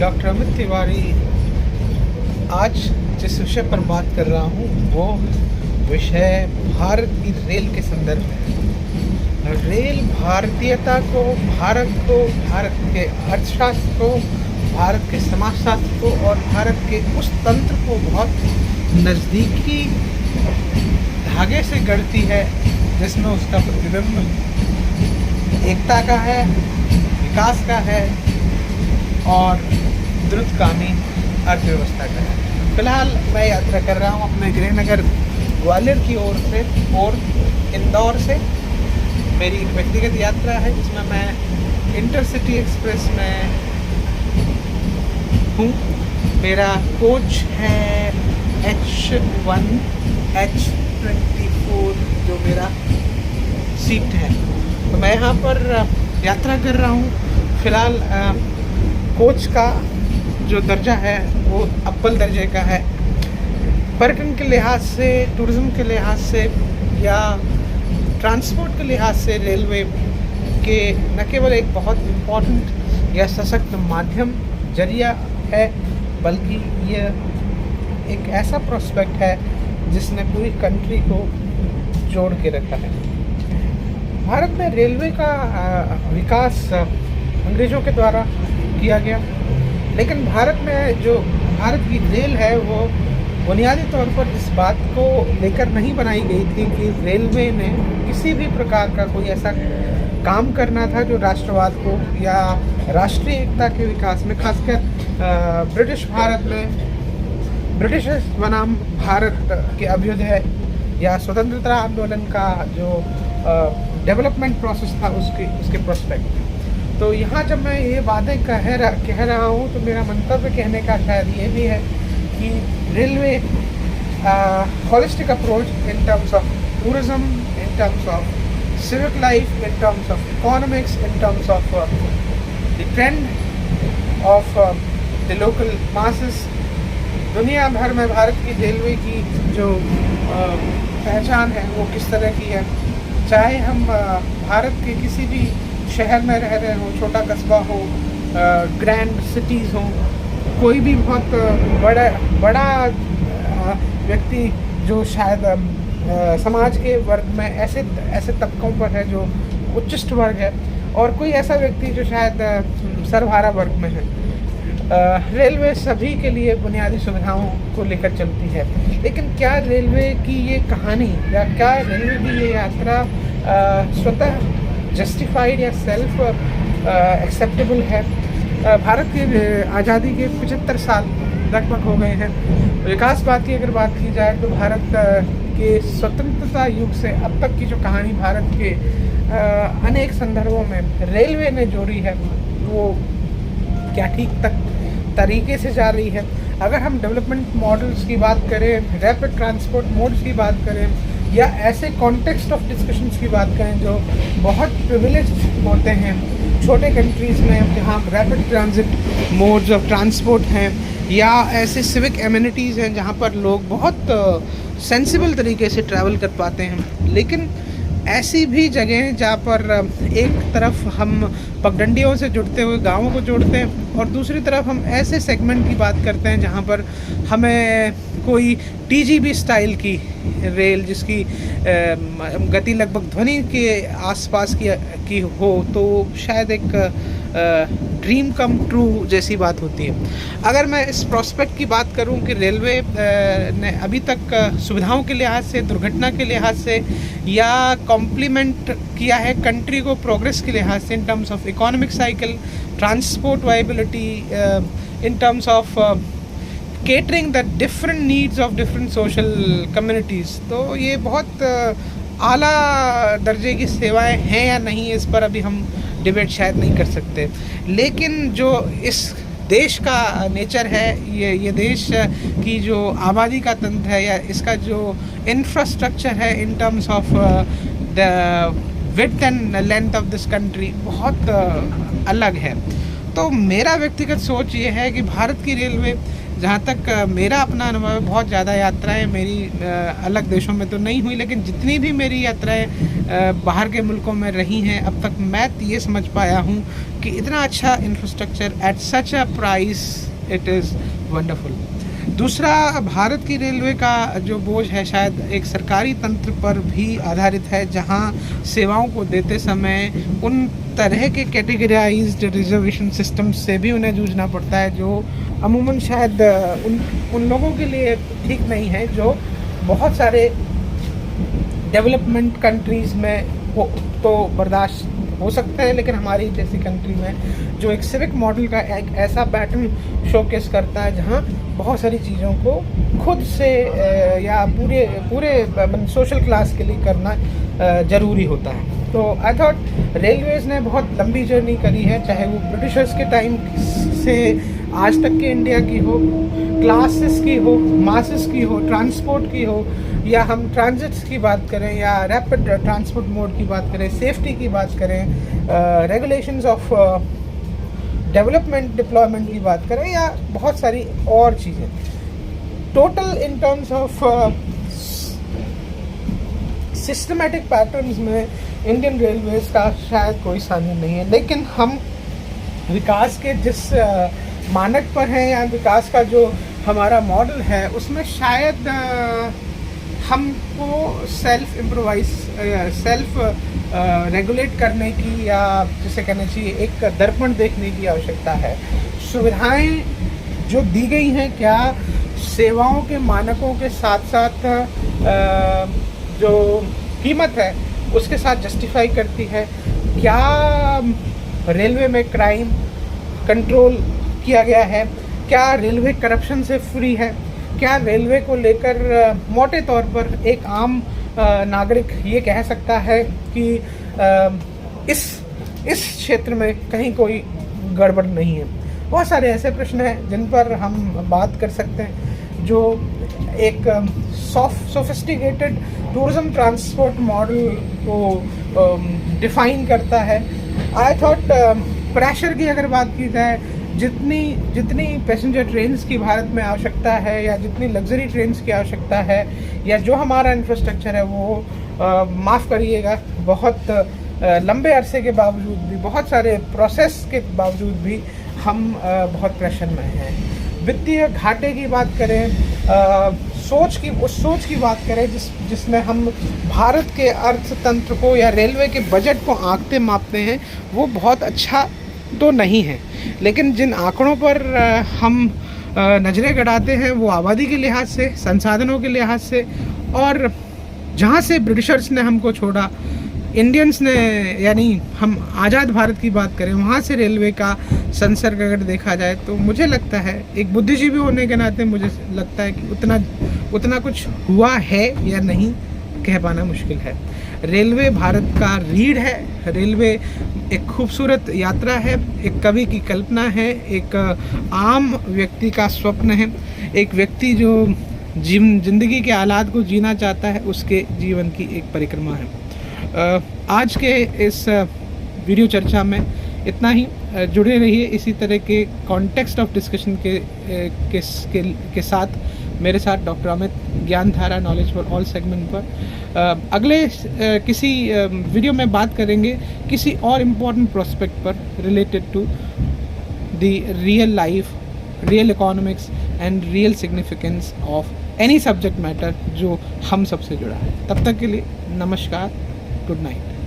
Doctor Amit Tiwari आज जिस विषय पर बात कर रहा हूँ वो विषय भारत की रेल के संदर्भ में। रेल भारतीयता को, भारत के अर्थशास्त्र को, भारत के समाजशास्त्र को और भारत के उस तंत्र को बहुत नज़दीकी धागे से गढ़ती है जिसमें उसका प्रतिबिंब एकता का है, विकास का है और द्रुतगामी अर्थव्यवस्था का है। फिलहाल मैं यात्रा कर रहा हूँ अपने गृहनगर ग्वालियर की ओर से और इंदौर से। मेरी एक व्यक्तिगत यात्रा है जिसमें मैं इंटरसिटी एक्सप्रेस में हूँ। मेरा कोच है H1 H24 जो मेरा सीट है। तो मैं यहाँ पर यात्रा कर रहा हूँ। फिलहाल कोच का जो दर्जा है वो अव्वल दर्जे का है। पर्यटन के लिहाज से, टूरिज़्म के लिहाज से या ट्रांसपोर्ट के लिहाज से रेलवे के न केवल एक बहुत इम्पोर्टेंट या सशक्त माध्यम जरिया है बल्कि यह एक ऐसा प्रोस्पेक्ट है जिसने पूरी कंट्री को जोड़ के रखा है। भारत में रेलवे का विकास अंग्रेज़ों के द्वारा किया गया, लेकिन भारत में जो भारत की रेल है वो बुनियादी तौर पर इस बात को लेकर नहीं बनाई गई थी कि रेलवे ने किसी भी प्रकार का कोई ऐसा काम करना था जो राष्ट्रवाद को या राष्ट्रीय एकता के विकास में, खासकर ब्रिटिश भारत में ब्रिटिश बनाम भारत के अभ्युदय या स्वतंत्रता आंदोलन का जो डेवलपमेंट प्रोसेस था उसके प्रोस्पेक्ट। तो यहाँ जब मैं ये बातें कह रहा हूँ तो मेरा मंतव्य कहने का शायद ये भी है कि railway holistic approach in terms of tourism, in terms of civic life, in terms of economics, in terms of the trend of the local masses, दुनिया भर में भारत की रेलवे की जो पहचान है वो किस तरह की है। चाहे हम भारत के किसी भी शहर में रह रहे हों, छोटा कस्बा हो, ग्रैंड सिटीज़ हों, कोई भी बहुत बड़ा व्यक्ति जो शायद समाज के वर्ग में ऐसे तबकों पर है जो उच्चिष्ट वर्ग है, और कोई ऐसा व्यक्ति जो शायद सर्वहारा वर्ग में है। रेलवे सभी के लिए बुनियादी सुविधाओं को लेकर चलती है। लेकिन क्या रेलवे की ये कहानी या क्या रेलवे की ये यात्रा स्वतः जस्टिफाइड या सेल्फ एक्सेप्टेबल है? भारत की आज़ादी के 75 साल लगभग हो गए हैं। विकासवाद की अगर बात की जाए तो भारत के स्वतंत्रता युग से अब तक की जो कहानी भारत के अनेक संदर्भों में रेलवे ने जोड़ी है वो क्या ठीक तरीके से जा रही है। अगर हम डेवलपमेंट मॉडल्स की बात करें, रैपिड ट्रांसपोर्ट मोड्स की बात करें या ऐसे कॉन्टेक्स्ट ऑफ डिस्कशंस की बात करें जो बहुत प्रिविलेज्ड होते हैं छोटे कंट्रीज़ में, जहाँ rapid transit modes of transport हैं या ऐसे सिविक एमिनिटीज़ हैं जहाँ पर लोग बहुत सेंसिबल तरीके से ट्रैवल कर पाते हैं। लेकिन ऐसी भी जगह जहाँ पर एक तरफ हम पगडंडियों से जुड़ते हुए गाँवों को जोड़ते हैं और दूसरी तरफ हम ऐसे सेगमेंट की बात करते हैं जहाँ पर हमें कोई TGV स्टाइल की रेल जिसकी गति लगभग ध्वनि के आसपास की हो तो शायद एक ड्रीम कम ट्रू जैसी बात होती है। अगर मैं इस प्रोस्पेक्ट की बात करूं कि रेलवे ने अभी तक सुविधाओं के लिहाज से, दुर्घटना के लिहाज से या कॉम्प्लीमेंट किया है कंट्री को प्रोग्रेस के लिहाज से, in terms of economic cycle, transport viability, in terms of catering the different needs of different social communities, तो ये बहुत आला दर्जे की सेवाएं हैं या नहीं, इस पर अभी हम डिबेट शायद नहीं कर सकते। लेकिन जो इस देश का नेचर है, ये देश की जो आबादी का तंत्र है या इसका जो इंफ्रास्ट्रक्चर है in terms of the width and length of this country बहुत अलग है। तो मेरा व्यक्तिगत सोच ये है कि भारत की रेलवे जहाँ तक मेरा अपना अनुभव है, बहुत ज़्यादा यात्राएं मेरी अलग देशों में तो नहीं हुई, लेकिन जितनी भी मेरी यात्राएं बाहर के मुल्कों में रही हैं, अब तक मैं ये समझ पाया हूँ कि इतना अच्छा infrastructure at such a price, it is wonderful. दूसरा, भारत की रेलवे का जो बोझ है शायद एक सरकारी तंत्र पर भी आधारित है, जहां सेवाओं को देते समय उन तरह के कैटेगराइज्ड रिजर्वेशन सिस्टम से भी उन्हें जूझना पड़ता है जो अमूमन शायद उन लोगों के लिए ठीक नहीं है जो बहुत सारे डेवलपमेंट कंट्रीज़ में हो तो बर्दाश्त हो सकते हैं, लेकिन हमारी जैसी कंट्री में जो एक सिविक मॉडल का एक ऐसा पैटर्न शोकेस करता है जहां बहुत सारी चीज़ों को खुद से या पूरे सोशल क्लास के लिए करना ज़रूरी होता है। तो आई थॉट रेलवेज़ ने बहुत लंबी जर्नी करी है, चाहे वो ब्रिटिशर्स के टाइम से आज तक के इंडिया की हो, क्लासेस की हो, मासेस की हो, ट्रांसपोर्ट की हो, या हम ट्रांजिट्स की बात करें या रैपिड ट्रांसपोर्ट मोड की बात करें, सेफ्टी की बात करें, रेगुलेशंस ऑफ डेवलपमेंट डिप्लॉयमेंट की बात करें, या बहुत सारी और चीज़ें। Total in terms of systematic patterns में इंडियन रेलवेज़ का शायद कोई सानी नहीं है, लेकिन हम विकास के जिस मानक पर हैं या विकास का जो हमारा मॉडल है उसमें शायद हमको सेल्फ इम्प्रोवाइज सेल्फ रेगुलेट करने की, या जिसे कहना चाहिए एक दर्पण देखने की आवश्यकता है। सुविधाएं जो दी गई हैं क्या सेवाओं के मानकों के साथ साथ जो कीमत है उसके साथ जस्टिफाई करती है? क्या रेलवे में क्राइम कंट्रोल किया गया है? क्या रेलवे करप्शन से फ्री है? क्या रेलवे को लेकर मोटे तौर पर एक आम नागरिक ये कह सकता है कि इस क्षेत्र में कहीं कोई गड़बड़ नहीं है? बहुत सारे ऐसे प्रश्न हैं जिन पर हम बात कर सकते हैं, जो एक सोफिस्टिकेटेड टूरिज्म ट्रांसपोर्ट मॉडल को डिफाइन करता है। आई थॉट प्रेशर की अगर बात की जाए, जितनी पैसेंजर ट्रेन्स की भारत में आवश्यकता है या जितनी लग्जरी ट्रेन्स की आवश्यकता है या जो हमारा इंफ्रास्ट्रक्चर है वो माफ़ करिएगा बहुत लंबे अरसे के बावजूद भी, बहुत सारे प्रोसेस के बावजूद भी हम बहुत प्रेशर में हैं। वित्तीय घाटे की बात करें, उस सोच की बात करें जिसमें हम भारत के अर्थतंत्र को या रेलवे के बजट को आंकते मापते हैं, वो बहुत अच्छा तो नहीं है। लेकिन जिन आंकड़ों पर हम नज़रें गड़ाते हैं वो आबादी के लिहाज से, संसाधनों के लिहाज से, और जहाँ से ब्रिटिशर्स ने हमको छोड़ा, इंडियंस ने, यानी हम आज़ाद भारत की बात करें, वहाँ से रेलवे का संसर्ग अगर देखा जाए तो मुझे लगता है, एक बुद्धिजीवी होने के नाते मुझे लगता है कि उतना कुछ हुआ है या नहीं कह पाना मुश्किल है। रेलवे भारत का रीढ़ है। रेलवे एक खूबसूरत यात्रा है, एक कवि की कल्पना है, एक आम व्यक्ति का स्वप्न है, एक व्यक्ति जो जिंदगी के हालात को जीना चाहता है उसके जीवन की एक परिक्रमा है। आज के इस वीडियो चर्चा में इतना ही। जुड़े रहिए इसी तरह के कॉन्टेक्स्ट ऑफ डिस्कशन के साथ मेरे साथ doctor Amit, Gyandhara knowledge for all segment पर। अगले किसी वीडियो में बात करेंगे किसी और इम्पोर्टेंट प्रोस्पेक्ट पर related to the real life, real economics and real significance of any subject matter जो हम सबसे जुड़ा है। तब तक के लिए नमस्कार, गुड नाइट।